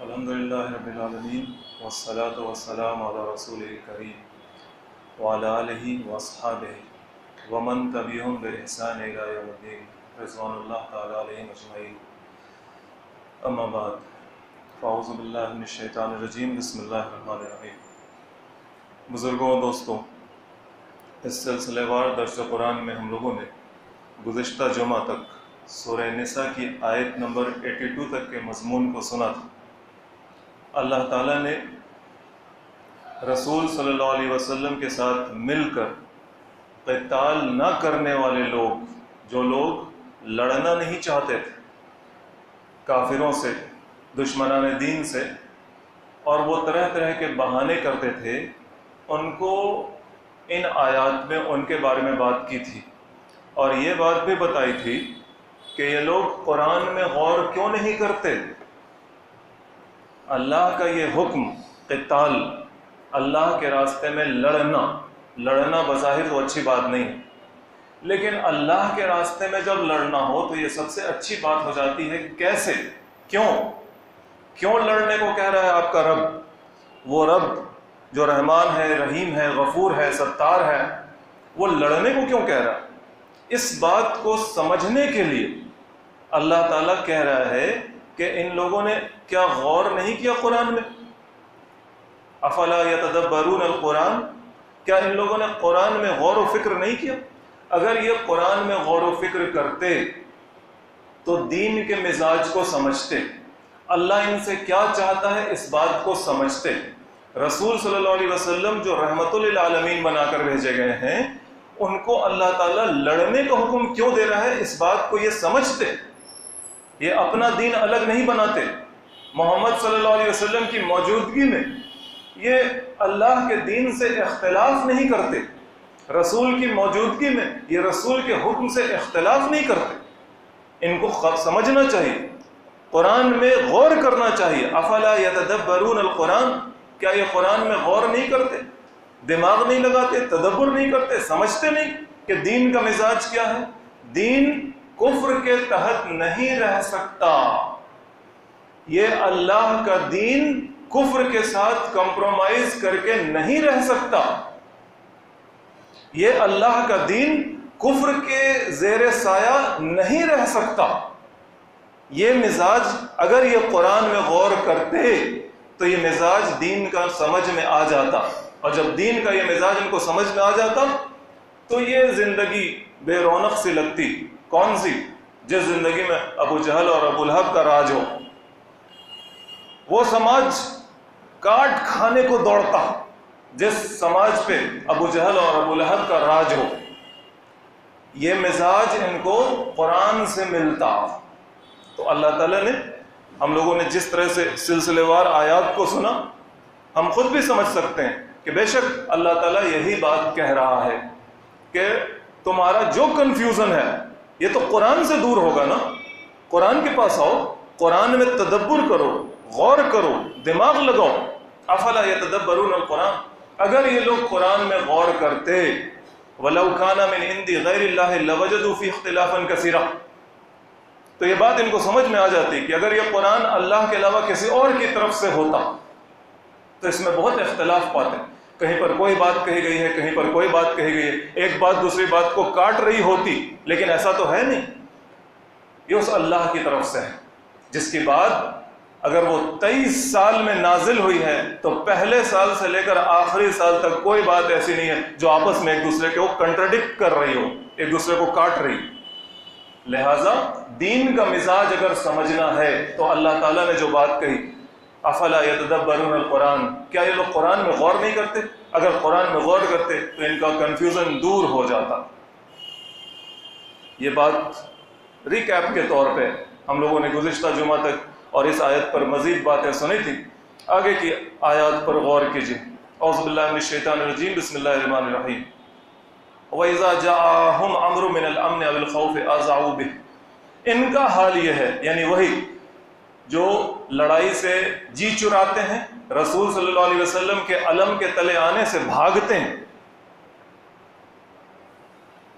الحمدللہ رب العالمین والصلاة والسلام علی رسول کریم وعلی آلہ واصحابہ ومن تبعہم بإحسان الی یوم الدین رضوان اللہ تعالی علیہم اجمعین اما بعد فاعوذ باللہ من الشیطان الرجیم بسم اللہ الرحمن الرحیم۔ بزرگوں و دوستوں، اس سلسلہ وار درس قرآن میں ہم لوگوں نے گزشتہ جمعہ تک سورہ نساء کی آیت نمبر 82 تک کے مضمون کو سنا تھا۔ اللہ تعالیٰ نے رسول صلی اللہ علیہ وسلم کے ساتھ مل کر قتال نہ کرنے والے لوگ، جو لوگ لڑنا نہیں چاہتے تھے کافروں سے، دشمنان دین سے، اور وہ طرح طرح کے بہانے کرتے تھے، ان کو ان آیات میں ان کے بارے میں بات کی تھی، اور یہ بات بھی بتائی تھی کہ یہ لوگ قرآن میں غور کیوں نہیں کرتے۔ اللہ کا یہ حکم قتال، اللہ کے راستے میں لڑنا بظاہر تو اچھی بات نہیں ہے، لیکن اللہ کے راستے میں جب لڑنا ہو تو یہ سب سے اچھی بات ہو جاتی ہے۔ کیسے؟ کیوں لڑنے کو کہہ رہا ہے آپ کا رب؟ وہ رب جو رحمان ہے، رحیم ہے، غفور ہے، ستار ہے، وہ لڑنے کو کیوں کہہ رہا ہے؟ اس بات کو سمجھنے کے لیے اللہ تعالیٰ کہہ رہا ہے کہ ان لوگوں نے کیا غور نہیں کیا قرآن میں؟ افلا یتدبرون القرآن، کیا ان لوگوں نے قرآن میں غور و فکر نہیں کیا؟ اگر یہ قرآن میں غور و فکر کرتے تو دین کے مزاج کو سمجھتے، اللہ ان سے کیا چاہتا ہے اس بات کو سمجھتے۔ رسول صلی اللہ علیہ وسلم جو رحمت للعالمین بنا کر بھیجے گئے ہیں، ان کو اللہ تعالیٰ لڑنے کا حکم کیوں دے رہا ہے اس بات کو یہ سمجھتے۔ یہ اپنا دین الگ نہیں بناتے، محمد صلی اللہ علیہ وسلم کی موجودگی میں یہ اللہ کے دین سے اختلاف نہیں کرتے، رسول کی موجودگی میں یہ رسول کے حکم سے اختلاف نہیں کرتے۔ ان کو سمجھنا چاہیے، قرآن میں غور کرنا چاہیے۔ افلا یتدبرون القرآن، کیا یہ قرآن میں غور نہیں کرتے، دماغ نہیں لگاتے، تدبر نہیں کرتے، سمجھتے نہیں کہ دین کا مزاج کیا ہے؟ دین کفر کے تحت نہیں رہ سکتا، یہ اللہ کا دین کفر کے ساتھ کمپرومائز کر کے نہیں رہ سکتا، یہ اللہ کا دین کفر کے زیر سایہ نہیں رہ سکتا۔ یہ مزاج اگر یہ قرآن میں غور کرتے تو یہ مزاج دین کا سمجھ میں آ جاتا، اور جب دین کا یہ مزاج ان کو سمجھ میں آ جاتا تو یہ زندگی بے رونق سی لگتی۔ کون سی؟ جس زندگی میں ابو جہل اور ابو لہب کا راج ہو، وہ سماج کاٹ کھانے کو دوڑتا جس سماج پہ ابو جہل اور ابو لہب کا راج ہو۔ یہ مزاج ان کو قرآن سے ملتا۔ تو اللہ تعالیٰ نے ہم لوگوں نے جس طرح سے سلسلے وار آیات کو سنا، ہم خود بھی سمجھ سکتے ہیں کہ بے شک اللہ تعالیٰ یہی بات کہہ رہا ہے کہ تمہارا جو کنفیوژن ہے یہ تو قرآن سے دور ہوگا نا۔ قرآن کے پاس آؤ، قرآن میں تدبر کرو، غور کرو، دماغ لگاؤ۔ افلا یتدبرون القرآن، اگر یہ لوگ قرآن میں غور کرتے، وَلَوْ كَانَ مِنْ عِنْدِ غَيْرِ اللَّهِ لَوَجَدُوا فِيهِ اخْتِلَافًا كَثِيرًا، تو یہ بات ان کو سمجھ میں آ جاتی کہ اگر یہ قرآن اللہ کے علاوہ کسی اور کی طرف سے ہوتا تو اس میں بہت اختلاف پاتے، کہیں پر کوئی بات کہی گئی ہے، کہیں پر کوئی بات کہی گئی ہے، ایک بات دوسری بات کو کاٹ رہی ہوتی، لیکن ایسا تو ہے نہیں۔ یہ اس اللہ کی طرف سے ہے جس کی بات اگر وہ 23 سال میں نازل ہوئی ہے تو پہلے سال سے لے کر آخری سال تک کوئی بات ایسی نہیں ہے جو آپس میں ایک دوسرے کو کنٹرڈکٹ کر رہی ہو، ایک دوسرے کو کاٹ رہی۔ لہٰذا دین کا مزاج اگر سمجھنا ہے تو اللہ تعالیٰ نے جو بات کہی، افلا یتدبرون القرآن، کیا یہ لوگ قرآن میں غور نہیں کرتے؟ اگر قرآن میں غور کرتے تو ان کا کنفیوژن دور ہو جاتا۔ یہ بات ریکیپ کے طور پہ ہم لوگوں نے گزشتہ جمعہ تک اور اس آیت پر مزید باتیں سنی تھی، آگے کی آیات پر غور کیجیے۔ اعوذ باللہ من الشیطان الرجیم، بسم اللہ الرحمن الرحیم۔ وَإِذَا جَاءَهُمْ أَمْرٌ مِّنَ الْأَمْنِ أَوِ الْخَوْفِ أَذَاعُوا بِهِ، ان کا حال یہ ہے، یعنی وہی جو لڑائی سے جی چراتے ہیں، رسول صلی اللہ علیہ وسلم کے علم کے تلے آنے سے بھاگتے ہیں،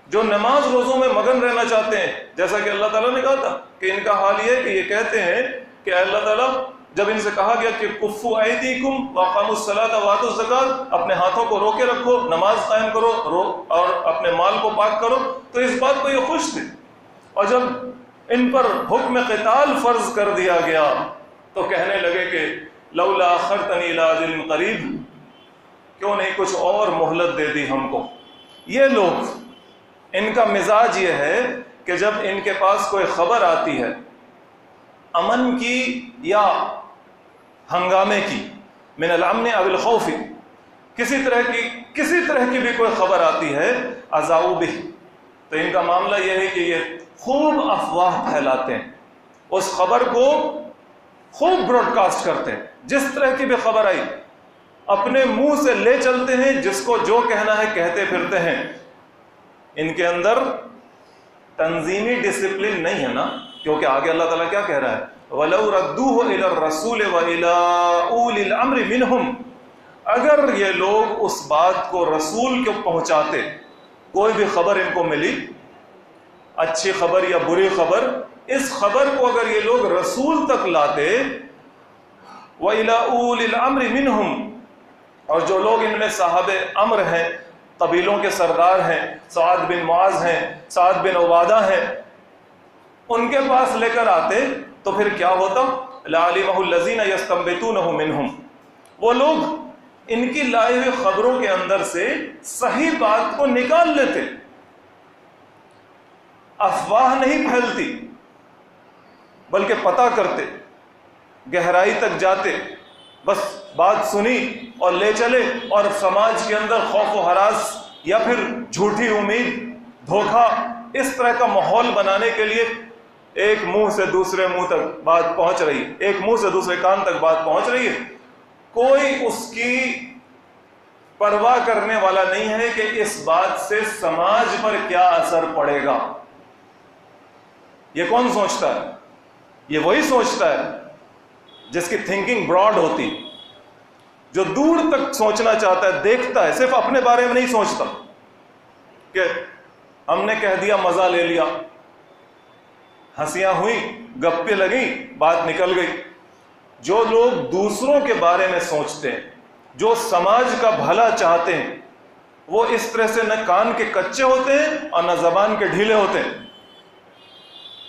جو نماز روزوں میں مگن رہنا چاہتے ہیں، جیسا کہ اللہ تعالیٰ نے کہا تھا کہ ان کا حال یہ ہے کہ یہ کہتے ہیں کہ اے اللہ تعالیٰ جب ان سے کہا گیا کہ کفو ایدیکم واقاموا الصلاۃ وآتوا الزکات، اپنے ہاتھوں کو روکے رکھو، نماز قائم کرو اور اپنے مال کو پاک کرو، تو اس بات کو یہ خوش تھے۔ اور جب ان پر حکم قتال فرض کر دیا گیا تو کہنے لگے کہ لولا اخرتنی الی اجل قریب، کیوں نہیں کچھ اور مہلت دے دی ہم کو۔ یہ لوگ، ان کا مزاج یہ ہے کہ جب ان کے پاس کوئی خبر آتی ہے امن کی یا ہنگامے کی، من الامن او الخوف، کسی طرح کی بھی کوئی خبر آتی ہے، اذاؤ بہ، تو ان کا معاملہ یہ ہے کہ یہ خوب افواہ پھیلاتے ہیں، اس خبر کو خوب براڈ کاسٹ کرتے ہیں، جس طرح کی بھی خبر آئی اپنے منہ سے لے چلتے ہیں، جس کو جو کہنا ہے کہتے پھرتے ہیں۔ ان کے اندر تنظیمی ڈسپلن نہیں ہے نا، کیونکہ آگے اللہ تعالیٰ کیا کہہ رہا ہے، وَلَوْ رَدُّوهُ إِلَى الرَّسُولِ وَإِلَىٰ أُولِي الْأَمْرِ مِنْهُمْ، اگر یہ لوگ اس بات کو رسول کو پہنچاتے، کوئی بھی خبر ان کو ملی، اچھی خبر یا بری خبر، اس خبر کو اگر یہ لوگ رسول تک لاتے، وَإِلَىٰ أُولِي الْأَمْرِ مِنْهُمْ، اور جو لوگ ان میں صاحب امر ہیں، قبیلوں کے سردار ہیں، سعد بن معاذ ہیں، سعد بن عبادہ ہیں، ان کے پاس لے کر آتے تو پھر کیا ہوتا، لَعَلِمَهُ الَّذِينَ يَسْتَنبِطُونَهُ مِنْهُمْ، وہ لوگ ان کی لائی ہوئی خبروں کے اندر سے صحیح بات کو نکال لیتے، افواہ نہیں پھیلتی بلکہ پتہ کرتے، گہرائی تک جاتے، بس بات سنی اور لے چلے، اور سماج کے اندر خوف و ہراس یا پھر جھوٹی امید، دھوکہ، اس طرح کا ماحول بنانے کے لیے ایک منہ سے دوسرے منہ تک بات پہنچ رہی ہے، ایک منہ سے دوسرے کان تک بات پہنچ رہی ہے، کوئی اس کی پرواہ کرنے والا نہیں ہے کہ اس بات سے سماج پر کیا اثر پڑے گا۔ یہ کون سوچتا ہے؟ یہ وہی سوچتا ہے جس کی تھنکنگ براڈ ہوتی، جو دور تک سوچنا چاہتا ہے، دیکھتا ہے، صرف اپنے بارے میں نہیں سوچتا کہ ہم نے کہہ دیا، مزہ لے لیا، ہنسیاں ہوئیں، گپیں لگیں، بات نکل گئی۔ جو لوگ دوسروں کے بارے میں سوچتے ہیں، جو سماج کا بھلا چاہتے ہیں، وہ اس طرح سے نہ کان کے کچے ہوتے ہیں اور نہ زبان کے ڈھیلے ہوتے ہیں،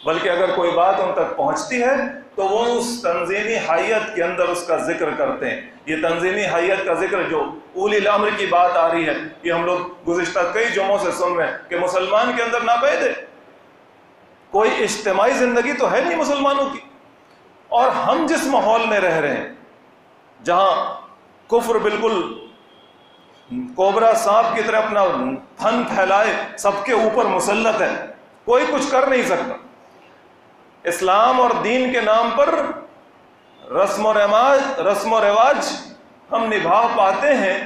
بلکہ اگر کوئی بات ان تک پہنچتی ہے تو وہ اس تنظیمی حیت کے اندر اس کا ذکر کرتے ہیں۔ یہ تنظیمی حیت کا ذکر جو اولی الامر کی بات آ رہی ہے، یہ ہم لوگ گزشتہ کئی جمعوں سے سن رہے ہیں کہ مسلمان کے اندر ناپید ہے، کوئی اجتماعی زندگی تو ہے نہیں مسلمانوں کی، اور ہم جس ماحول میں رہ رہے ہیں جہاں کفر بالکل کوبرا سانپ کی طرح اپنا تھن پھیلائے سب کے اوپر مسلط ہے، کوئی کچھ کر نہیں سکتا۔ اسلام اور دین کے نام پر رسم و رواج ہم نبھا پاتے ہیں،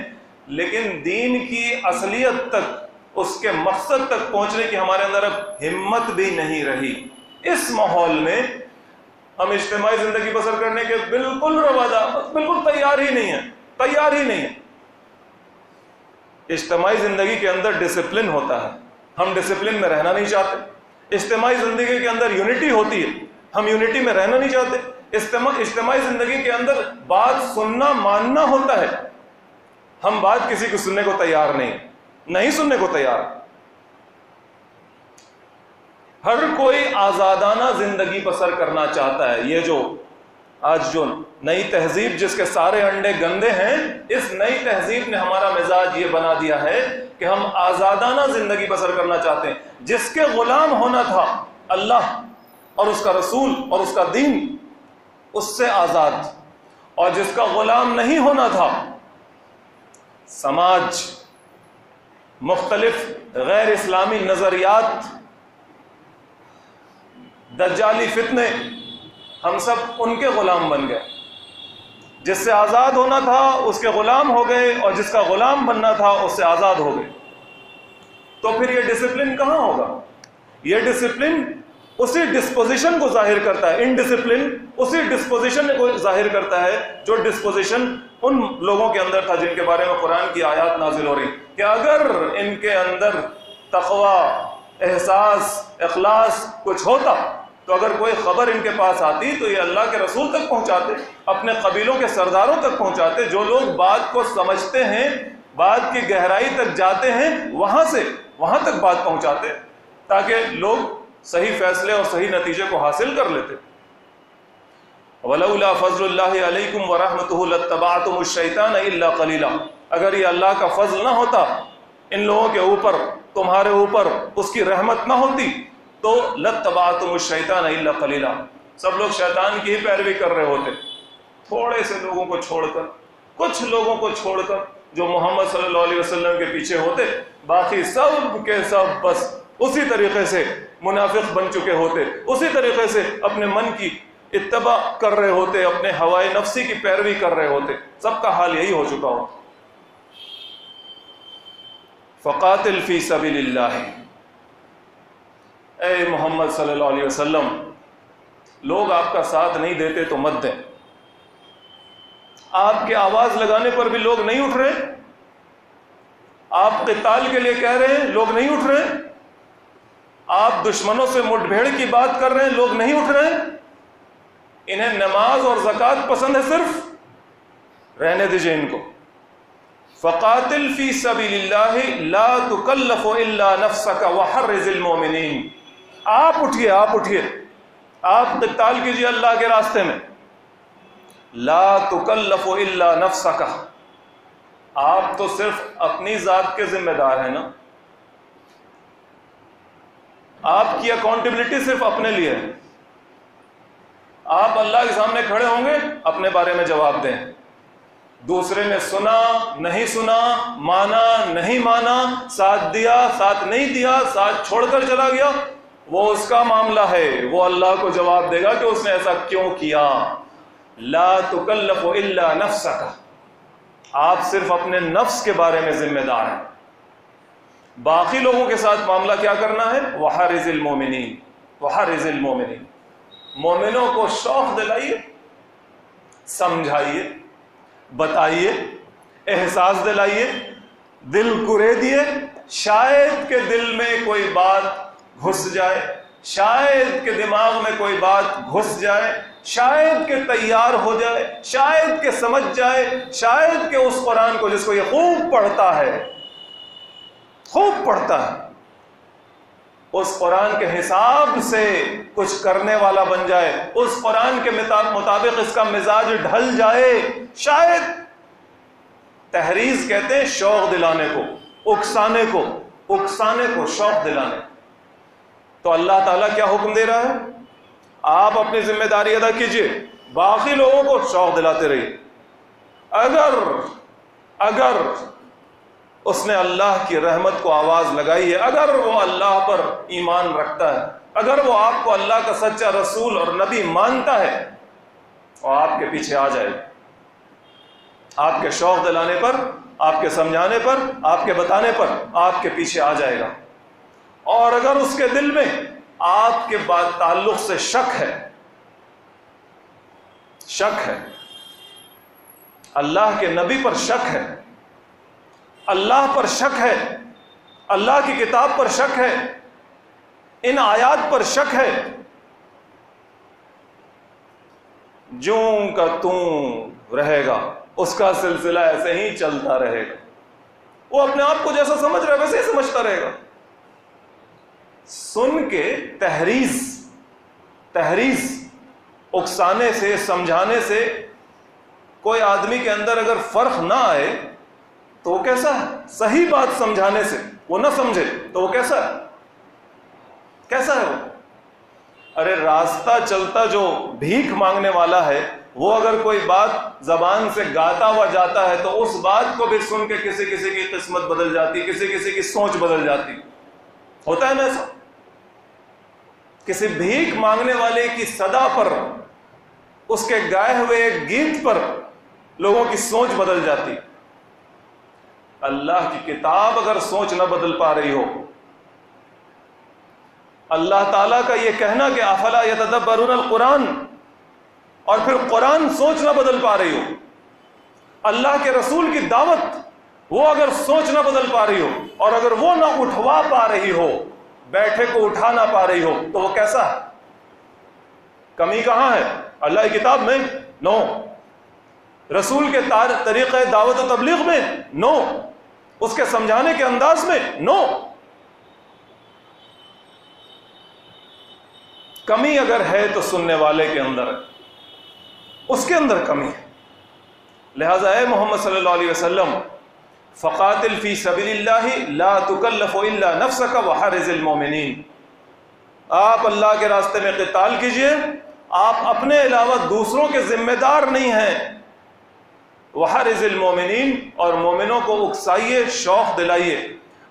لیکن دین کی اصلیت تک، اس کے مقصد تک پہنچنے کی ہمارے اندر اب ہمت بھی نہیں رہی۔ اس ماحول میں ہم اجتماعی زندگی بسر کرنے کے بالکل تیار ہی نہیں ہے۔ اجتماعی زندگی کے اندر ڈسپلن ہوتا ہے، ہم ڈسپلن میں رہنا نہیں چاہتے۔ اجتماعی زندگی کے اندر یونٹی ہوتی ہے، ہم یونٹی میں رہنا نہیں چاہتے۔ اجتماعی زندگی کے اندر بات سننا ماننا ہوتا ہے، ہم بات کسی کو سننے کو تیار نہیں سننے کو تیار۔ ہر کوئی آزادانہ زندگی بسر کرنا چاہتا ہے۔ یہ جو آج جو نئی تہذیب جس کے سارے انڈے گندے ہیں، اس نئی تہذیب نے ہمارا مزاج یہ بنا دیا ہے کہ ہم آزادانہ زندگی بسر کرنا چاہتے ہیں۔ جس کے غلام ہونا تھا اللہ اور اس کا رسول اور اس کا دین، اس سے آزاد، اور جس کا غلام نہیں ہونا تھا سماج، مختلف غیر اسلامی نظریات، دجالی فتنے، ہم سب ان کے غلام بن گئے۔ جس سے آزاد ہونا تھا اس کے غلام ہو گئے، اور جس کا غلام بننا تھا اس سے آزاد ہو گئے۔ تو پھر یہ ڈسپلن کہاں ہوگا؟ یہ ڈسپلن اسی ڈسپوزیشن کو ظاہر کرتا ہے، انڈسپلن اسی ڈسپوزیشن کو ظاہر کرتا ہے جو ڈسپوزیشن ان لوگوں کے اندر تھا جن کے بارے میں قرآن کی آیات نازل ہو رہی کہ اگر ان کے اندر تقوی، احساس، اخلاص کچھ ہوتا تو اگر کوئی خبر ان کے پاس آتی تو یہ اللہ کے رسول تک پہنچاتے، اپنے قبیلوں کے سرداروں تک پہنچاتے، جو لوگ بات کو سمجھتے ہیں، بات کی گہرائی تک جاتے ہیں، وہاں تک بات پہنچاتے تاکہ لوگ صحیح فیصلے اور صحیح نتیجے کو حاصل کر لیتے۔ وَلَوْلَا فَضْلُ اللَّهِ عَلَيْكُمْ وَرَحْمَتُهُ لَاتَّبَعْتُمُ الشَّيْطَانَ إِلَّا قَلِيلًا، اگر یہ اللہ کا فضل نہ ہوتا ان لوگوں کے اوپر، تمہارے اوپر اس کی رحمت نہ ہوتی تو لَاتَّبَعْتُمُ الشَّيْطَانَ إِلَّا قَلِيلًا، سب لوگ شیطان کی ہی پیروی کر رہے ہوتے، تھوڑے سے لوگوں کو چھوڑ کر، کچھ لوگوں کو چھوڑ کر جو محمد صلی اللہ علیہ وسلم کے پیچھے ہوتے، باقی سب کے سب بس اسی طریقے سے منافق بن چکے ہوتے، اسی طریقے سے اپنے من کی اتباع کر رہے ہوتے، اپنے ہوائے نفسی کی پیروی کر رہے ہوتے، سب کا حال یہی ہو چکا ہو۔ فقاتل فی سبیل اللہ، اے محمد صلی اللہ علیہ وسلم، لوگ آپ کا ساتھ نہیں دیتے تو مت دیں، آپ کے آواز لگانے پر بھی لوگ نہیں اٹھ رہے، آپ قتال کے لیے کہہ رہے ہیں لوگ نہیں اٹھ رہے، آپ دشمنوں سے مٹ بھیڑ کی بات کر رہے ہیں لوگ نہیں اٹھ رہے، انہیں نماز اور زکوٰۃ پسند ہے، صرف رہنے دیجئے ان کو۔ فقاتل فی سبیل اللہ لا تکلف الا نفسک وحرز المؤمنین، آپ اٹھیے، آپ قتال کیجئے اللہ کے راستے میں، لا تکلف الا نفسک، آپ تو صرف اپنی ذات کے ذمہ دار ہیں نا، آپ کی اکاؤنٹیبلٹی صرف اپنے لیے ہے، آپ اللہ کے سامنے کھڑے ہوں گے، اپنے بارے میں جواب دیں، دوسرے نے سنا نہیں سنا، مانا نہیں مانا، ساتھ دیا ساتھ نہیں دیا، ساتھ چھوڑ کر چلا گیا، وہ اس کا معاملہ ہے، وہ اللہ کو جواب دے گا کہ اس نے ایسا کیوں کیا۔ لا تکلف الا نفسک، آپ صرف اپنے نفس کے بارے میں ذمہ دار ہیں، باقی لوگوں کے ساتھ معاملہ کیا کرنا ہے؟ وحرز المؤمنین، وحرز المؤمنین، مومنوں کو شوق دلائیے، سمجھائیے، بتائیے، احساس دلائیے، دل کریدیے، شاید کہ دل میں کوئی بات گھس جائے، شاید کہ دماغ میں کوئی بات گھس جائے، شاید کہ تیار ہو جائے، شاید کہ سمجھ جائے، شاید کہ اس قرآن کو جس کو یہ خوب پڑھتا ہے اس قرآن کے حساب سے کچھ کرنے والا بن جائے، اس قرآن کے مطابق اس کا مزاج ڈھل جائے، شاید۔ تحریض کہتے ہیں شوق دلانے کو، اکسانے کو شوق دلانے۔ تو اللہ تعالیٰ کیا حکم دے رہا ہے؟ آپ اپنی ذمہ داری ادا کیجئے، باقی لوگوں کو شوق دلاتے رہیے۔ اگر اس نے اللہ کی رحمت کو آواز لگائی ہے، اگر وہ اللہ پر ایمان رکھتا ہے، اگر وہ آپ کو اللہ کا سچا رسول اور نبی مانتا ہے، وہ آپ کے پیچھے آ جائے، آپ کے شوق دلانے پر، آپ کے سمجھانے پر، آپ کے بتانے پر آپ کے پیچھے آ جائے گا۔ اور اگر اس کے دل میں آپ کے بعد تعلق سے شک ہے، اللہ کے نبی پر شک ہے، اللہ پر شک ہے، اللہ کی کتاب پر شک ہے، ان آیات پر شک ہے، جوں کا توں رہے گا، اس کا سلسلہ ایسے ہی چلتا رہے گا، وہ اپنے آپ کو جیسا سمجھ رہا ہے ویسے ہی سمجھتا رہے گا۔ سن کے تحریض اکسانے سے، سمجھانے سے کوئی آدمی کے اندر اگر فرق نہ آئے تو وہ کیسا ہے؟ صحیح بات سمجھانے سے وہ نہ سمجھے تو وہ کیسا ہے وہ؟ ارے راستہ چلتا جو بھیک مانگنے والا ہے، وہ اگر کوئی بات زبان سے گاتا ہوا جاتا ہے تو اس بات کو بھی سن کے کسی کی قسمت بدل جاتی، کسی کی سوچ بدل جاتی، ہوتا ہے نا ایسا؟ کسی بھیک مانگنے والے کی صدا پر، اس کے گائے ہوئے ایک گیت پر لوگوں کی سوچ بدل جاتی۔ اللہ کی کتاب اگر سوچ نہ بدل پا رہی ہو، اللہ تعالیٰ کا یہ کہنا کہ افلا یتدبرون القرآن، اور پھر قرآن سوچ نہ بدل پا رہی ہو، اللہ کے رسول کی دعوت وہ اگر سوچ نہ بدل پا رہی ہو، اور اگر وہ نہ اٹھوا پا رہی ہو، بیٹھے کو اٹھا نہ پا رہی ہو، تو وہ کیسا ہے؟ کمی کہاں ہے؟ اللہ کی کتاب میں؟ نو. رسول کے طریقہ دعوت و تبلیغ میں؟ نو. اس کے سمجھانے کے انداز میں؟ نو. کمی اگر ہے تو سننے والے کے اندر ہے، اس کے اندر کمی ہے. لہذا اے محمد صلی اللہ علیہ وسلم، فقاتل فی سبیل اللہ لا تکلف الا نفسک وحرز المؤمنین، آپ اللہ کے راستے میں قتال کیجئے، آپ اپنے علاوہ دوسروں کے ذمہ دار نہیں ہیں. وحرز المؤمنین، اور مومنوں کو اکسائیے، شوق دلائیے.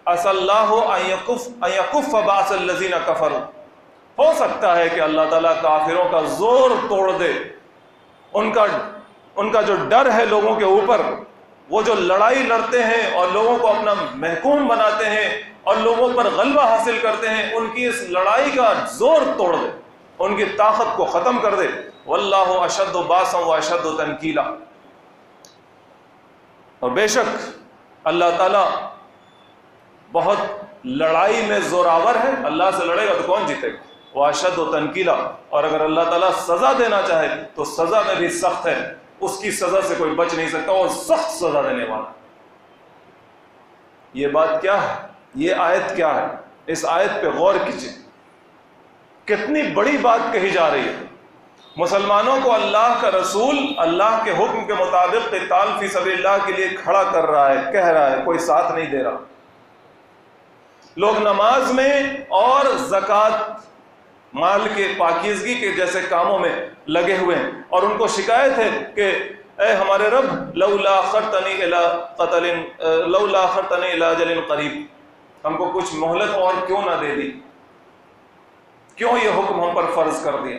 عسى اللہ ان یکف باس الذین کفروا، ہو سکتا ہے کہ اللہ تعالیٰ کافروں کا زور توڑ دے، ان کا جو ڈر ہے لوگوں کے اوپر، وہ جو لڑائی لڑتے ہیں اور لوگوں کو اپنا محکوم بناتے ہیں اور لوگوں پر غلبہ حاصل کرتے ہیں، ان کی اس لڑائی کا زور توڑ دے، ان کی طاقت کو ختم کر دے. واللہ اشد باسا واشد تنکیلا، اور بے شک اللہ تعالیٰ بہت لڑائی میں زوراور ہے. اللہ سے لڑے گا تو کون جیتے گا؟ واشد و تنکیلا، اور اگر اللہ تعالیٰ سزا دینا چاہے تو سزا میں بھی سخت ہے، اس کی سزا سے کوئی بچ نہیں سکتا، اور سخت سزا دینے والا. یہ بات کیا ہے؟ یہ آیت کیا ہے؟ اس آیت پہ غور کیجیے، کتنی بڑی بات کہی جا رہی ہے. مسلمانوں کو اللہ کا رسول اللہ کے حکم کے مطابق قتال فی سبیل اللہ کے لیے کھڑا کر رہا ہے، کہہ رہا ہے، کوئی ساتھ نہیں دے رہا. لوگ نماز میں اور زکوٰۃ، مال کے پاکیزگی کے جیسے کاموں میں لگے ہوئے ہیں، اور ان کو شکایت ہے کہ اے ہمارے رب لولا اخرتنی الی اجل قریب، ہم کو کچھ مہلت اور کیوں نہ دے دی، کیوں یہ حکم ہم پر فرض کر دیا.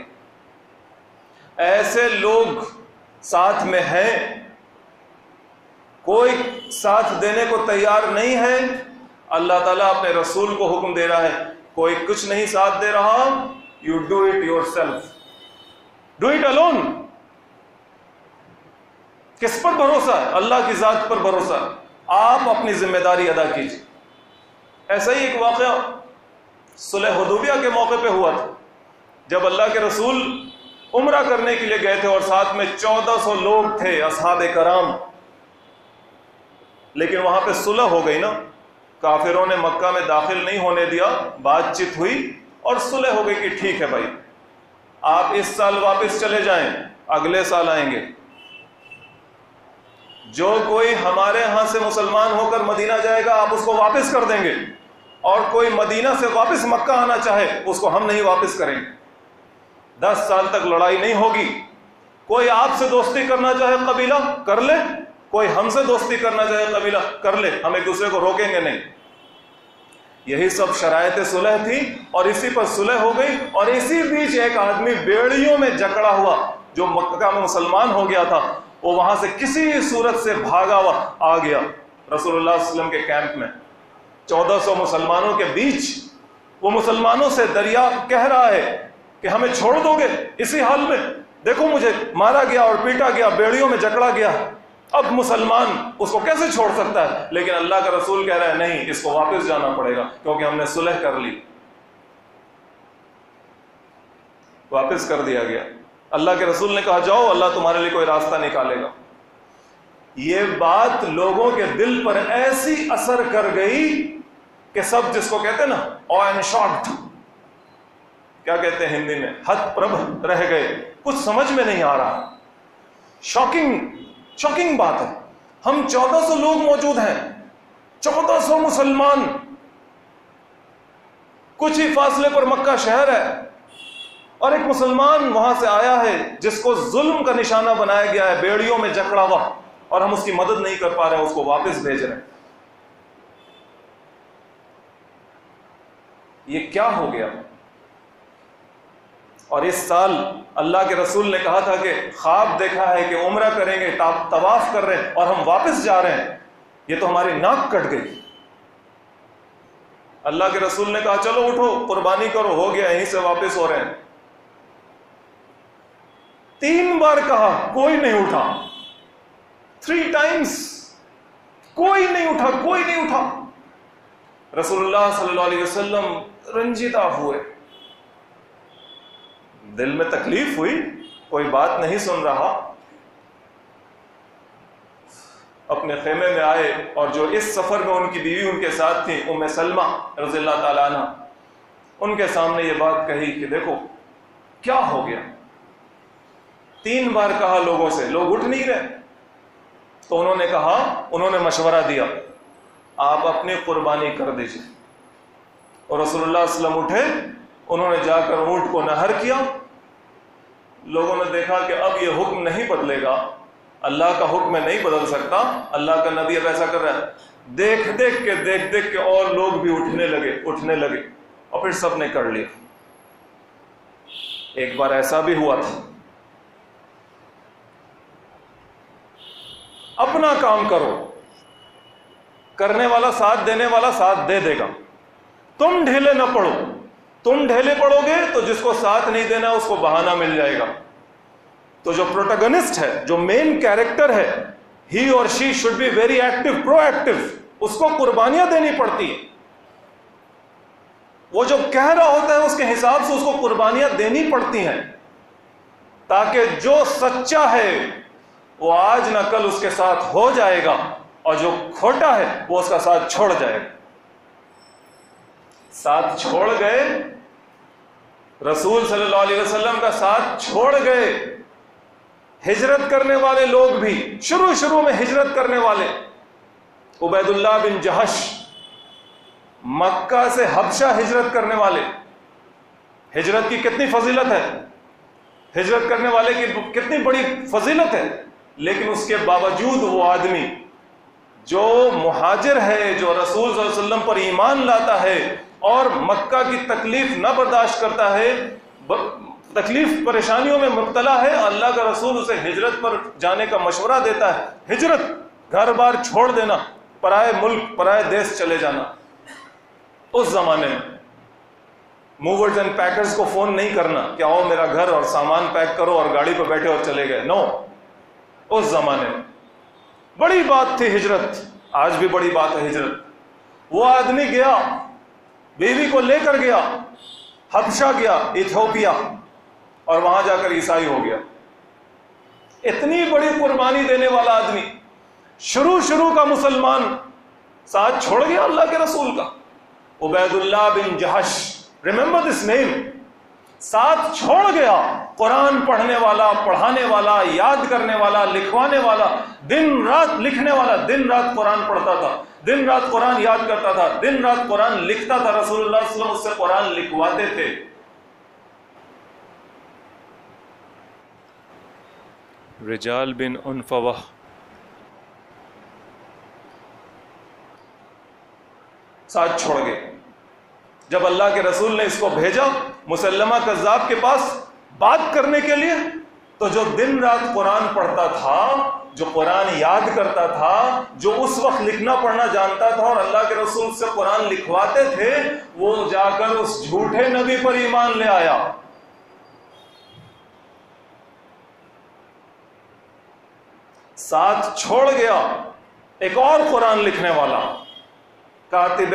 ایسے لوگ ساتھ میں ہیں، کوئی ساتھ دینے کو تیار نہیں ہے. اللہ تعالیٰ اپنے رسول کو حکم دے رہا ہے، کوئی کچھ نہیں ساتھ دے رہا، you do it yourself, do it alone. کس پر بھروسہ ہے؟ اللہ کی ذات پر بھروسہ ہے. آپ اپنی ذمہ داری ادا کیجیے. ایسا ہی ایک واقعہ صلح حدیبیہ کے موقع پہ ہوا تھا، جب اللہ کے رسول عمرہ کرنے کے لیے گئے تھے اور ساتھ میں 1400 لوگ تھے اصحاب کرام. لیکن وہاں پہ صلح ہو گئی نا، کافروں نے مکہ میں داخل نہیں ہونے دیا، بات چیت ہوئی اور صلح ہو گئی کہ ٹھیک ہے بھائی، آپ اس سال واپس چلے جائیں، اگلے سال آئیں گے. جو کوئی ہمارے ہاں سے مسلمان ہو کر مدینہ جائے گا آپ اس کو واپس کر دیں گے، اور کوئی مدینہ سے واپس مکہ آنا چاہے اس کو ہم نہیں واپس کریں گے. 10 سال تک لڑائی نہیں ہوگی. کوئی آپ سے دوستی کرنا چاہے قبیلہ کر لے، کوئی ہم سے دوستی کرنا چاہے قبیلہ کر لے، ہم ایک دوسرے کو روکیں گے نہیں. یہی سب شرائط صلح تھی، اور اسی پر صلح ہو گئی. اور اسی بیچ ایک آدمی بیڑیوں میں جکڑا ہوا جو مکہ میں مسلمان ہو گیا تھا، وہ وہاں سے کسی صورت سے بھاگا ہوا آ گیا رسول اللہ صلی اللہ علیہ وسلم کے کیمپ میں. 1400 مسلمانوں کے بیچ وہ مسلمانوں سے دریا کہہ رہا ہے کہ ہمیں چھوڑ دو گے اسی حال میں؟ دیکھو مجھے مارا گیا اور پیٹا گیا، بیڑیوں میں جکڑا گیا، اب مسلمان اس کو کیسے چھوڑ سکتا ہے؟ لیکن اللہ کا رسول کہہ رہا ہے نہیں، اس کو واپس جانا پڑے گا کیونکہ ہم نے صلح کر لی. واپس کر دیا گیا. اللہ کے رسول نے کہا جاؤ، اللہ تمہارے لیے کوئی راستہ نکالے گا. یہ بات لوگوں کے دل پر ایسی اثر کر گئی کہ سب جس کو کہتے ہیں نا او این شاکڈ، کیا کہتے ہیں ہندی میں، ہت پربھ رہ گئے، کچھ سمجھ میں نہیں آ رہا. شاکنگ بات ہے. ہم 1400 لوگ موجود ہیں، 1400 مسلمان، کچھ ہی فاصلے پر مکہ شہر ہے، اور ایک مسلمان وہاں سے آیا ہے جس کو ظلم کا نشانہ بنایا گیا ہے، بیڑیوں میں جکڑا ہوا، اور ہم اس کی مدد نہیں کر پا رہے ہیں، اس کو واپس بھیج رہے ہیں. یہ کیا ہو گیا؟ اور اس سال اللہ کے رسول نے کہا تھا کہ خواب دیکھا ہے کہ عمرہ کریں گے، طواف کر رہے ہیں اور ہم واپس جا رہے ہیں. یہ تو ہماری ناک کٹ گئی. اللہ کے رسول نے کہا چلو اٹھو، قربانی کرو، ہو گیا، یہیں سے واپس ہو رہے ہیں. 3 بار کہا، کوئی نہیں اٹھا. 3 times کوئی نہیں اٹھا، کوئی نہیں اٹھا. رسول اللہ صلی اللہ علیہ وسلم رنجیدہ ہوئے، دل میں تکلیف ہوئی، کوئی بات نہیں سن رہا، اپنے خیمے میں آئے، اور جو اس سفر میں ان کی بیوی ان کے ساتھ تھی ام سلمہ رضی اللہ تعالیٰ عنہ، ان کے سامنے یہ بات کہی کہ دیکھو کیا ہو گیا. 3 بار کہا لوگوں سے، لوگ اٹھ نہیں رہے. تو انہوں نے کہا، انہوں نے مشورہ دیا آپ اپنی قربانی کر دیجیے. اور رسول اللہ صلی اللہ علیہ وسلم اٹھے، انہوں نے جا کر اونٹ کو نہر کیا. لوگوں نے دیکھا کہ اب یہ حکم نہیں بدلے گا، اللہ کا حکم نہیں بدل سکتا، اللہ کا نبی اب ایسا کر رہا ہے. دیکھ دیکھ کے اور لوگ بھی اٹھنے لگے اور پھر سب نے کر لیا. ایک بار ایسا بھی ہوا تھا. اپنا کام کرو، کرنے والا ساتھ دینے والا ساتھ دے دے گا. تم ڈھیلے نہ پڑو، تم ڈھیلے پڑو گے تو جس کو ساتھ نہیں دینا اس کو بہانہ مل جائے گا. تو جو پروٹیگنسٹ ہے، جو مین کیریکٹر ہے، ہی اور she should be very active, proactive. اس کو قربانیاں دینی پڑتی ہیں. وہ جو کہہ رہا ہوتا ہے اس کے حساب سے اس کو قربانیاں دینی پڑتی ہیں، تاکہ جو سچا ہے وہ آج نہ کل اس کے ساتھ ہو جائے گا، اور جو کھوٹا ہے وہ اس کا ساتھ چھوڑ جائے گا. ساتھ چھوڑ گئے، رسول صلی اللہ علیہ وسلم کا ساتھ چھوڑ گئے. ہجرت کرنے والے لوگ بھی، شروع میں ہجرت کرنے والے، عبید اللہ بن جہش، مکہ سے حبشہ ہجرت کرنے والے. ہجرت کی کتنی فضیلت ہے، ہجرت کرنے والے کی کتنی بڑی فضیلت ہے. لیکن اس کے باوجود وہ آدمی جو مہاجر ہے، جو رسول صلی اللہ علیہ وسلم پر ایمان لاتا ہے اور مکہ کی تکلیف نہ برداشت کرتا ہے، تکلیف پریشانیوں میں مبتلا ہے، اللہ کا رسول اسے ہجرت پر جانے کا مشورہ دیتا ہے. ہجرت، گھر بار چھوڑ دینا، پرائے ملک پرائے دیش چلے جانا. اس زمانے میں موورز اینڈ پیکرز کو فون نہیں کرنا کہ آؤ میرا گھر اور سامان پیک کرو اور گاڑی پہ بیٹھے اور چلے گئے. نو، اس زمانے میں بڑی بات تھی ہجرت. آج بھی بڑی بات ہے ہجرت. وہ آدمی گیا، بیوی کو لے کر گیا، حبشہ گیا، ایتھوپیا، اور وہاں جا کر عیسائی ہو گیا. اتنی بڑی قربانی دینے والا آدمی، شروع کا مسلمان، ساتھ چھوڑ گیا اللہ کے رسول کا. عبید اللہ بن جہش، ریممبر دس نیم، ساتھ چھوڑ گیا. قرآن پڑھنے والا، پڑھانے والا، یاد کرنے والا، لکھوانے والا، دن رات لکھنے والا، دن رات قرآن پڑھتا تھا، دن رات قرآن یاد کرتا تھا، دن رات قرآن لکھتا تھا. رسول اللہ صلی اللہ علیہ وسلم اس سے قرآن لکھواتے تھے. رجال بن انفوہ، ساتھ چھوڑ گئے. جب اللہ کے رسول نے اس کو بھیجا مسلمہ کذاب کے پاس بات کرنے کے لیے، تو جو دن رات قرآن پڑھتا تھا، جو قرآن یاد کرتا تھا، جو اس وقت لکھنا پڑھنا جانتا تھا اور اللہ کے رسول سے قرآن لکھواتے تھے، وہ جا کر اس جھوٹے نبی پر ایمان لے آیا. ساتھ چھوڑ گیا ایک اور قرآن لکھنے والا، کاتب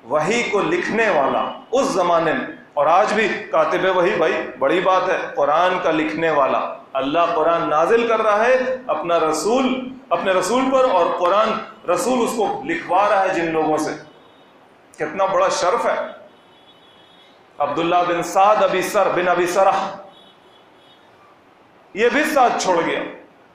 وحی کو لکھنے والا اس زمانے میں. اور آج بھی کاتب وحی، بھائی بڑی بات ہے، قرآن کا لکھنے والا. اللہ قرآن نازل کر رہا ہے اپنے رسول پر، اور قرآن رسول اس کو لکھوا رہا ہے جن لوگوں سے. کتنا بڑا شرف ہے. عبداللہ بن سعد بن ابی سرح، یہ بھی ساتھ چھوڑ گیا.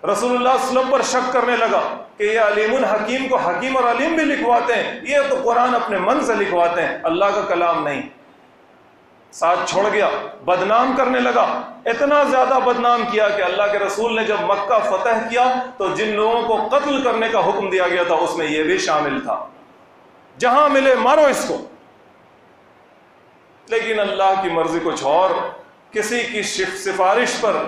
رسول اللہ صلی اللہ علیہ وسلم پر شک کرنے لگا کہ یہ علیم الحکیم کو حکیم اور علیم بھی لکھواتے ہیں، یہ تو قرآن اپنے من سے لکھواتے ہیں، اللہ کا کلام نہیں. ساتھ چھوڑ گیا، بدنام کرنے لگا. اتنا زیادہ بدنام کیا کہ اللہ کے رسول نے جب مکہ فتح کیا تو جن لوگوں کو قتل کرنے کا حکم دیا گیا تھا اس میں یہ بھی شامل تھا. جہاں ملے مارو اس کو. لیکن اللہ کی مرضی کچھ اور، کسی کی سفارش پر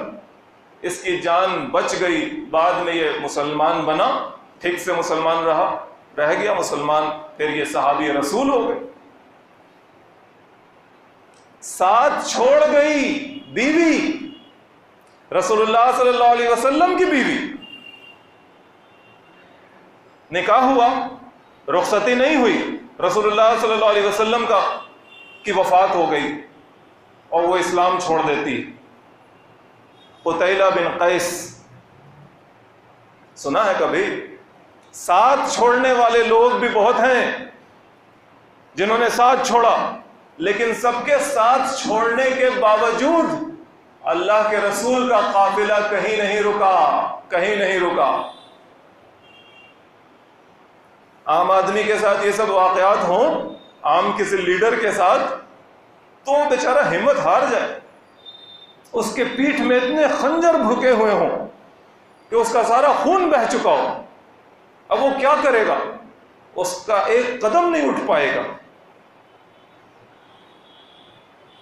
اس کی جان بچ گئی. بعد میں یہ مسلمان بنا، ٹھیک سے مسلمان رہ گیا مسلمان، پھر یہ صحابی رسول ہو گئے. ساتھ چھوڑ گئی بیوی، رسول اللہ صلی اللہ علیہ وسلم کی بیوی. نکاح ہوا، رخصتی نہیں ہوئی، رسول اللہ صلی اللہ علیہ وسلم کی وفات ہو گئی. اور وہ اسلام چھوڑ دیتی. قتیلہ بن قیس سنا ہے کبھی؟ ساتھ چھوڑنے والے لوگ بھی بہت ہیں جنہوں نے ساتھ چھوڑا، لیکن سب کے ساتھ چھوڑنے کے باوجود اللہ کے رسول کا قافلہ کہیں نہیں رکا، کہیں نہیں رکا. عام آدمی کے ساتھ یہ سب واقعات ہوں، عام کسی لیڈر کے ساتھ، تو وہ بیچارہ ہمت ہار جائے، اس کے پیٹھ میں اتنے خنجر بھوکے ہوئے ہوں کہ اس کا سارا خون بہہ چکا ہو. اب وہ کیا کرے گا؟ اس کا ایک قدم نہیں اٹھ پائے گا.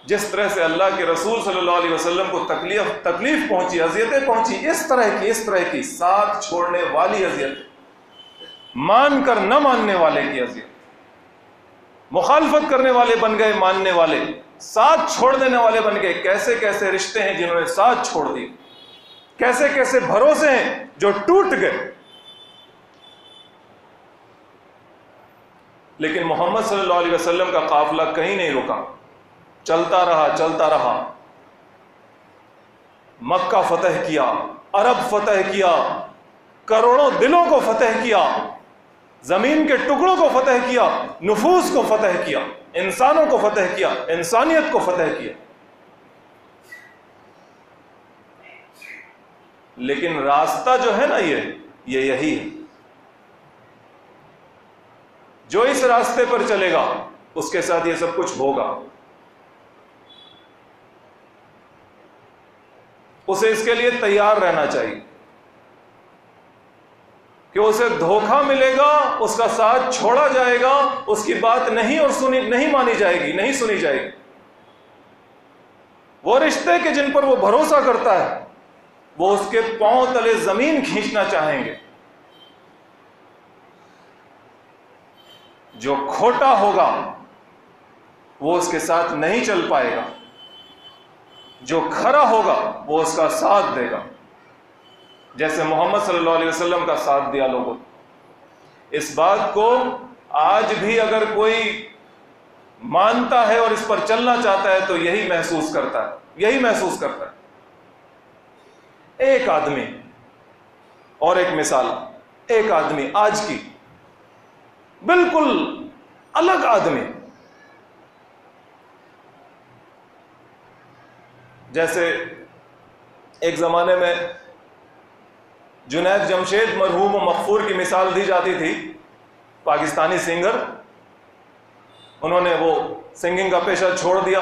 جس طرح سے اللہ کے رسول صلی اللہ علیہ وسلم کو تکلیف پہنچی، اذیتیں پہنچی، اس طرح کی ساتھ چھوڑنے والی اذیت، مان کر نہ ماننے والے کی اذیت، مخالفت کرنے والے بن گئے ماننے والے، ساتھ چھوڑ دینے والے بن گئے. کیسے کیسے رشتے ہیں جنہوں نے ساتھ چھوڑ دی، کیسے کیسے بھروسے ہیں جو ٹوٹ گئے. لیکن محمد صلی اللہ علیہ وسلم کا قافلہ کہیں نہیں رکا، چلتا رہا. مکہ فتح کیا، عرب فتح کیا، کروڑوں دلوں کو فتح کیا، زمین کے ٹکڑوں کو فتح کیا، نفوس کو فتح کیا، انسانوں کو فتح کیا، انسانیت کو فتح کیا. لیکن راستہ جو ہے نا یہ یہی ہے. جو اس راستے پر چلے گا اس کے ساتھ یہ سب کچھ ہوگا. اسے اس کے لیے تیار رہنا چاہیے کہ اسے دھوکہ ملے گا، اس کا ساتھ چھوڑا جائے گا، اس کی بات نہیں مانی جائے گی، نہیں سنی جائے گی. وہ رشتے کے جن پر وہ بھروسہ کرتا ہے وہ اس کے پاؤں تلے زمین کھینچنا چاہیں گے. جو کھوٹا ہوگا وہ اس کے ساتھ نہیں چل پائے گا، جو کھرا ہوگا وہ اس کا ساتھ دے گا، جیسے محمد صلی اللہ علیہ وسلم کا ساتھ دیا لوگوں. اس بات کو آج بھی اگر کوئی مانتا ہے اور اس پر چلنا چاہتا ہے تو یہی محسوس کرتا ہے. ایک آدمی، اور ایک مثال، ایک آدمی آج کی بالکل الگ آدمی، جیسے ایک زمانے میں جنید جمشید مرحوم و مغفور کی مثال دی جاتی تھی، پاکستانی سنگر. انہوں نے وہ سنگنگ کا پیشہ چھوڑ دیا،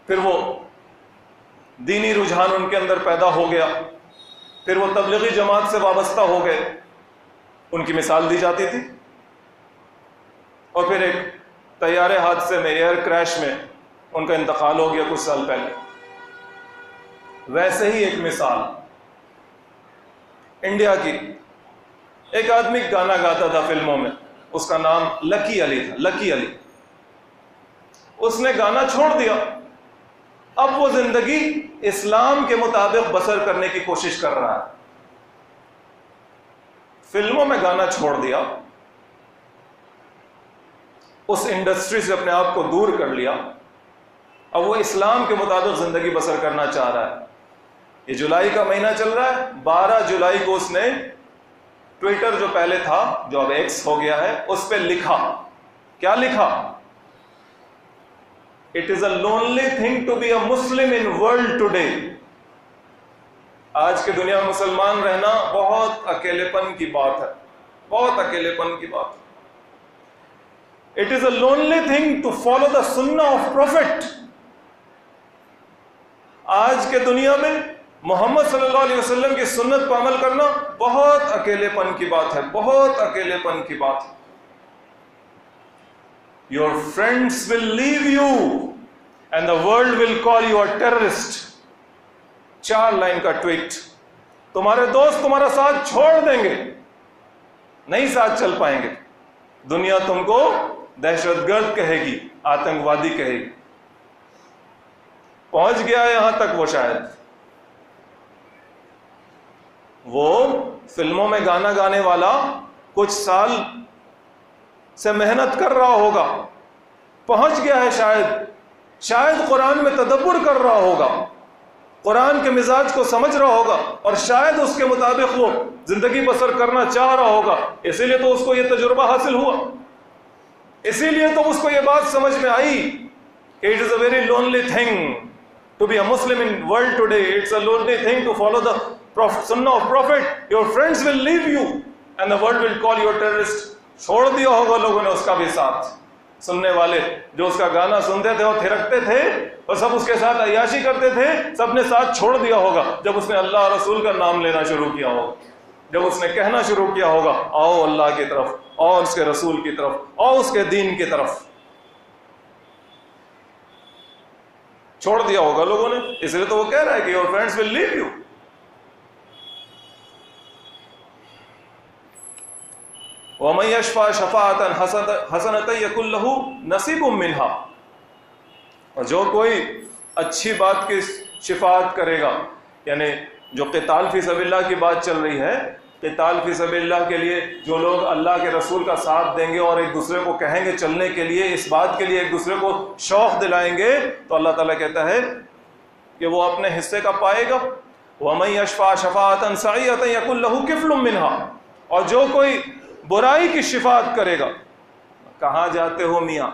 پھر وہ دینی رجحان ان کے اندر پیدا ہو گیا، پھر وہ تبلیغی جماعت سے وابستہ ہو گئے. ان کی مثال دی جاتی تھی. اور پھر ایک طیارے حادثے میں، ایئر کریش میں ان کا انتقال ہو گیا کچھ سال پہلے. ویسے ہی ایک مثال انڈیا کی، ایک آدمی گانا گاتا تھا فلموں میں، اس کا نام لکی علی تھا. لکی علی، اس نے گانا چھوڑ دیا. اب وہ زندگی اسلام کے مطابق بسر کرنے کی کوشش کر رہا ہے. فلموں میں گانا چھوڑ دیا، اس انڈسٹری سے اپنے آپ کو دور کر لیا، اب وہ اسلام کے مطابق زندگی بسر کرنا چاہ رہا ہے. یہ جولائی کا مہینہ چل رہا ہے، 12 جولائی کو اس نے ٹویٹر جو پہلے تھا، جو اب ایکس ہو گیا ہے، اس پہ لکھا. کیا لکھا؟ It is a lonely thing to be a Muslim in world today. آج کے دنیا میں مسلمان رہنا بہت اکیلے پن کی بات ہے، بہت اکیلے پن کی بات ہے. It is a lonely thing to follow the sunnah of Prophet. آج کے دنیا میں محمد صلی اللہ علیہ وسلم کی سنت پر عمل کرنا بہت اکیلے پن کی بات ہے، بہت اکیلے پن کی بات ہے. Your friends will leave you and the world will call you a terrorist. 4 line کا ٹویٹ. تمہارے دوست تمہارا ساتھ چھوڑ دیں گے، نہیں ساتھ چل پائیں گے، دنیا تم کو دہشت گرد کہے گی، آتنکوادی کہے گی. پہنچ گیا یہاں تک وہ. شاید وہ فلموں میں گانا گانے والا کچھ سال سے محنت کر رہا ہوگا، پہنچ گیا ہے شاید شاید قرآن میں تدبر کر رہا ہوگا، قرآن کے مزاج کو سمجھ رہا ہوگا، اور شاید اس کے مطابق وہ زندگی بسر کرنا چاہ رہا ہوگا، اسی لیے تو اس کو یہ تجربہ حاصل ہوا، اسی لیے تو اس کو یہ بات سمجھ میں آئی کہ it is a very lonely thing to be a Muslim in world today. It's a lonely thing to follow the sunnah of Prophet. Your friends will leave you and the world will call you a terrorist. چھوڑ دیا ہوگا لوگوں نے اس کا بھی ساتھ، سننے والے جو اس کا گانا سنتے تھے اور تھرکتے تھے اور سب اس کے ساتھ عیاشی کرتے تھے، سب نے ساتھ چھوڑ دیا ہوگا جب اس نے اللہ اور رسول کا نام لینا شروع کیا ہوگا، جب اس نے کہنا شروع کیا ہوگا آؤ اللہ کی طرف، اور اس کے رسول کی طرف، اور اس کے دین کی طرف، چھوڑ دیا ہوگا لوگوں نے۔ اس لیے تو وہ کہہ رہا ہے کہ your friends will leave you. وَمَن يَشْفَعْ شَفَاعَةً حَسَنَةً يَكُن لَّهُ نَصِيبٌ مِّنْهَا، اور جو کوئی اچھی بات کی شفاعت کرے گا، یعنی جو قتال فی سبیل اللہ کی بات چل رہی ہے، قتال فی سبیل اللہ کے لیے جو لوگ اللہ کے رسول کا ساتھ دیں گے اور ایک دوسرے کو کہیں گے چلنے کے لیے، اس بات کے لیے ایک دوسرے کو شوق دلائیں گے، تو اللہ تعالیٰ کہتا ہے کہ وہ اپنے حصے کا پائے گا۔ وَمَن يَشْفَعْ شَفَاعَةً سَيِّئَةً يَكُن لَّهُ كِفْلٌ مِّنْهَا، اور جو کوئی برائی کی شفاعت کرے گا، کہاں جاتے ہو میاں،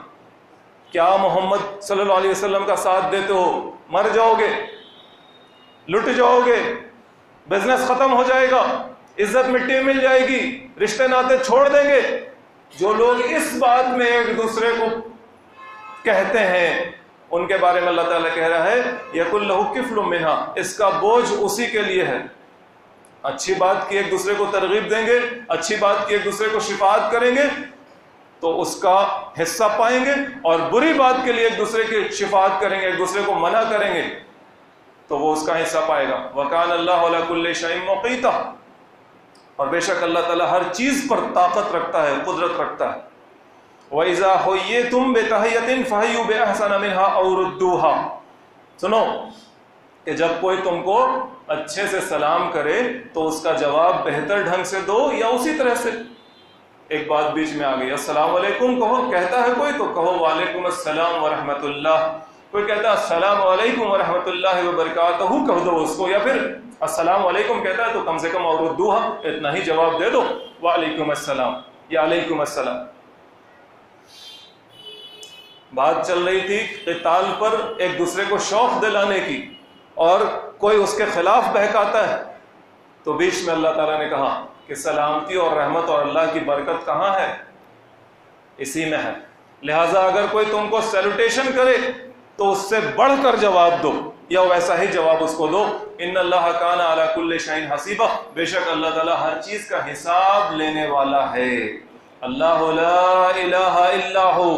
کیا محمد صلی اللہ علیہ وسلم کا ساتھ دیتے ہو، مر جاؤ گے، لٹ جاؤ گے، بزنس ختم ہو جائے گا، عزت مٹی مل جائے گی، رشتے ناتے چھوڑ دیں گے۔ جو لوگ اس بات میں ایک دوسرے کو کہتے ہیں ان کے بارے میں اللہ تعالیٰ کہہ رہا ہے یَقُلْ لَهُ كِفْلٌ مِّنْهَا، اس کا بوجھ اسی کے لیے ہے۔ اچھی بات کی ایک دوسرے کو ترغیب دیں گے، اچھی بات کی ایک دوسرے کو شفاعت کریں گے تو اس کا حصہ پائیں گے، اور بری بات کے لیے ایک دوسرے کی شفاعت کریں گے، ایک دوسرے کو منع کریں گے تو وہ اس کا حصہ پائے گا۔ وَكَانَ اللَّهُ عَلَىٰ كُلِّ شَيْءٍ مُقِيتًا، اور بے شک اللہ تعالیٰ ہر چیز پر طاقت رکھتا ہے، قدرت رکھتا ہے۔ وَإِذَا حُيِّيتُم بِتَحِيَّةٍ فَحَيُّوا بِأَحْسَنَ مِنْهَا أَوْ رُدُّوهَا، سنو کہ جب کوئی تم کو اچھے سے سلام کرے تو اس کا جواب بہتر ڈھنگ سے دو یا اسی طرح سے۔ ایک بات بیچ میں آ گئی، السلام علیکم کہو، کہتا ہے کوئی تو کہو وعلیکم السلام ورحمۃ اللہ، کوئی کہتا ہے السلام علیکم ورحمۃ اللہ وبرکاتہ کہہ دو اس کو، یا پھر السلام علیکم کہتا ہے تو کم سے کم اور ردوہا، اتنا ہی جواب دے دو، وعلیکم السلام یا علیکم السلام۔ بات چل رہی تھی قتال پر ایک دوسرے کو شوق دلانے کی، اور کوئی اس کے خلاف بہکاتا ہے تو بیچ میں اللہ تعالیٰ نے کہا کہ سلامتی اور رحمت اور اللہ کی برکت کہاں ہے؟ اسی میں ہے۔ لہٰذا اگر کوئی تم کو سیلوٹیشن کرے تو اس سے بڑھ کر جواب دو یا ویسا ہی جواب اس کو دو۔ ان اللہ کان علی کل شیء حسیبا، بے شک اللہ تعالیٰ ہر چیز کا حساب لینے والا ہے۔ اللہ لا الہ الا ہو،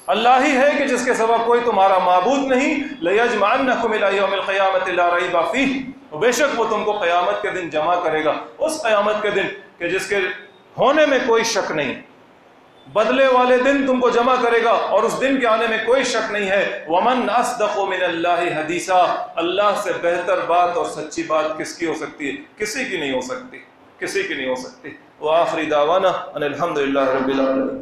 اللہ ہی ہے کہ جس کے سوا کوئی تمہارا معبود نہیں۔ لَيَجْمَعَنَّكُمْ إِلَىٰ يَوْمِ الْقِيَامَةِ لَا رَيْبَ فِيهِ، بے شک وہ تم کو قیامت کے دن جمع کرے گا، اس قیامت کے دن کہ جس کے ہونے میں کوئی شک نہیں، بدلے والے دن تم کو جمع کرے گا اور اس دن کے آنے میں کوئی شک نہیں ہے۔ وَمَنْ أَصْدَقُ مِنَ اللَّهِ حَدِيثًا، اللہ سے بہتر بات اور سچی بات کس کی ہو سکتی ہے؟ کسی کی نہیں ہو سکتی، کسی کی نہیں ہو سکتی۔ وآخر دعوانا ان الحمد للہ رب العالمین۔